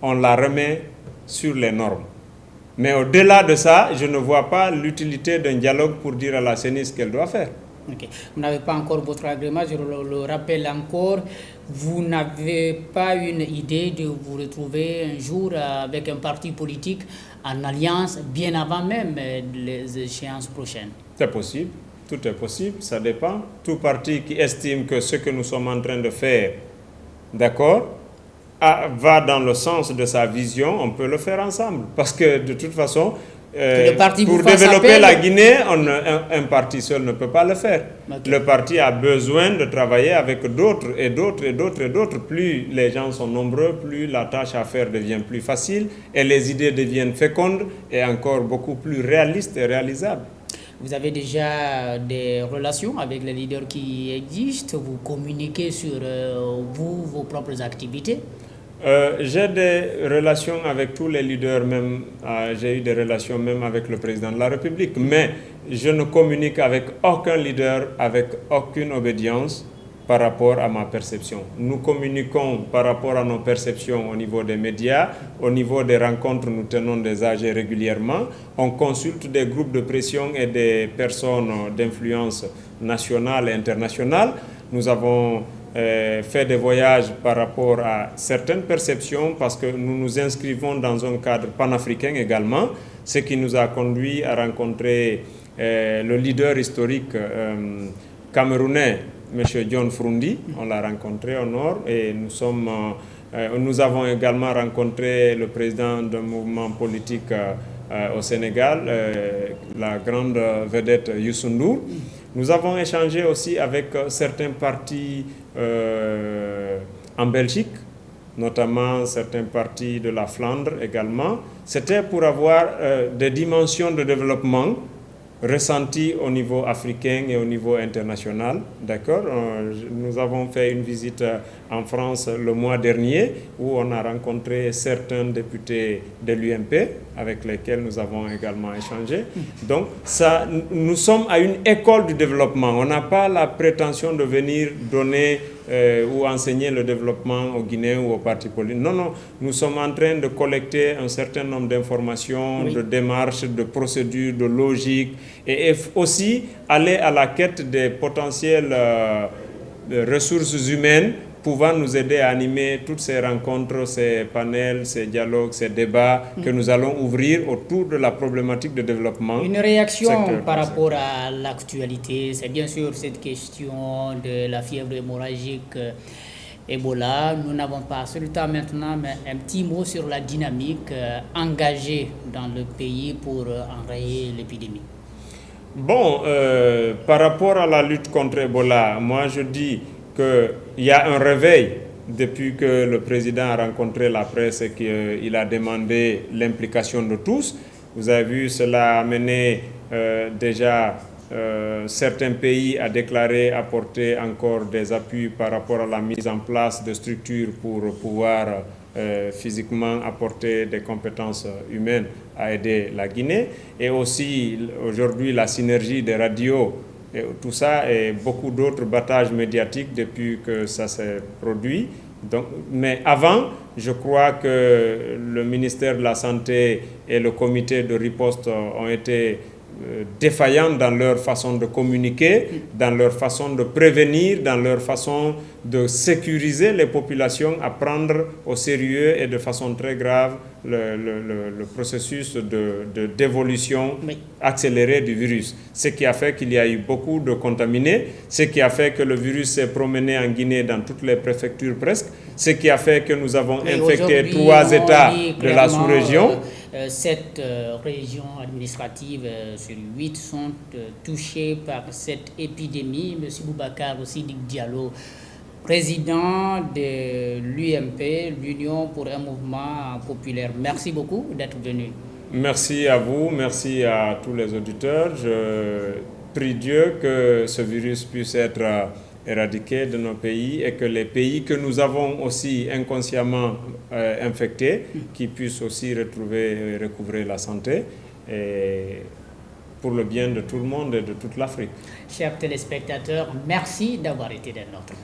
on la remet sur les normes. Mais au-delà de ça, je ne vois pas l'utilité d'un dialogue pour dire à la CENI ce qu'elle doit faire. Okay. Vous n'avez pas encore votre agrément, je le rappelle encore. Vous n'avez pas une idée de vous retrouver un jour avec un parti politique en alliance, bien avant même les échéances prochaines? C'est possible, tout est possible, ça dépend. Tout parti qui estime que ce que nous sommes en train de faire, d'accord, va dans le sens de sa vision, on peut le faire ensemble. Parce que de toute façon, pour développer la Guinée, un parti seul ne peut pas le faire. Okay. Le parti a besoin de travailler avec d'autres et d'autres et d'autres et d'autres. Plus les gens sont nombreux, plus la tâche à faire devient plus facile et les idées deviennent fécondes et encore beaucoup plus réalistes et réalisables. Vous avez déjà des relations avec les leaders qui existent? Vous communiquez sur vos propres activités? J'ai des relations avec tous les leaders, même j'ai eu des relations même avec le président de la République, mais je ne communique avec aucun leader, avec aucune obédience par rapport à ma perception. Nous communiquons par rapport à nos perceptions au niveau des médias, au niveau des rencontres, nous tenons des AG régulièrement, on consulte des groupes de pression et des personnes d'influence nationale et internationale. Nous avons fait des voyages par rapport à certaines perceptions parce que nous nous inscrivons dans un cadre panafricain également, ce qui nous a conduit à rencontrer le leader historique camerounais, M. John Frundi. On l'a rencontré au nord et nous avons également rencontré le président d'un mouvement politique au Sénégal, la grande vedette Youssou N'Dour. Nous avons échangé aussi avec certains partis en Belgique, notamment certains partis de la Flandre également. C'était pour avoir des dimensions de développement ressenties au niveau africain et au niveau international. D'accord? Nous avons fait une visite en France le mois dernier où on a rencontré certains députés de l'UMP avec lesquels nous avons également échangé. Donc, nous sommes à une école du développement. On n'a pas la prétention de venir donner ou enseigner le développement aux Guinéens ou aux partis politiques. Non, non, nous sommes en train de collecter un certain nombre d'informations, de démarches, de procédures, de logiques, et aussi aller à la quête des potentielles ressources humaines pouvant nous aider à animer toutes ces rencontres, ces panels, ces dialogues, ces débats que nous allons ouvrir autour de la problématique de développement. Une réaction par rapport à l'actualité, c'est bien sûr cette question de la fièvre hémorragique Ebola. Nous n'avons pas ce temps maintenant, mais un petit mot sur la dynamique engagée dans le pays pour enrayer l'épidémie. Bon, par rapport à la lutte contre Ebola, moi je dis qu'il y a un réveil depuis que le président a rencontré la presse et qu'il a demandé l'implication de tous. Vous avez vu, cela a amené déjà certains pays à déclarer apporter encore des appuis par rapport à la mise en place de structures pour pouvoir physiquement apporter des compétences humaines à aider la Guinée. Et aussi, aujourd'hui, la synergie des radios, et tout ça et beaucoup d'autres battages médiatiques depuis que ça s'est produit. Donc, mais avant, je crois que le ministère de la Santé et le comité de riposte ont été défaillants dans leur façon de communiquer, dans leur façon de prévenir, dans leur façon de sécuriser les populations à prendre au sérieux et de façon très grave le processus d'évolution accélérée du virus. Ce qui a fait qu'il y a eu beaucoup de contaminés, ce qui a fait que le virus s'est promené en Guinée dans toutes les préfectures presque, ce qui a fait que nous avons infecté 3 États de la sous-région. 7 régions administratives sur 8 sont touchées par cette épidémie. M. Boubacar Sidiki Diallo, président de l'UMP, l'Union pour un mouvement populaire. Merci beaucoup d'être venu. Merci à vous, merci à tous les auditeurs. Je prie Dieu que ce virus puisse être éradiqué de nos pays et que les pays que nous avons aussi inconsciemment infectés, qui puissent aussi retrouver et recouvrer la santé et pour le bien de tout le monde et de toute l'Afrique. Chers téléspectateurs, merci d'avoir été des nôtres.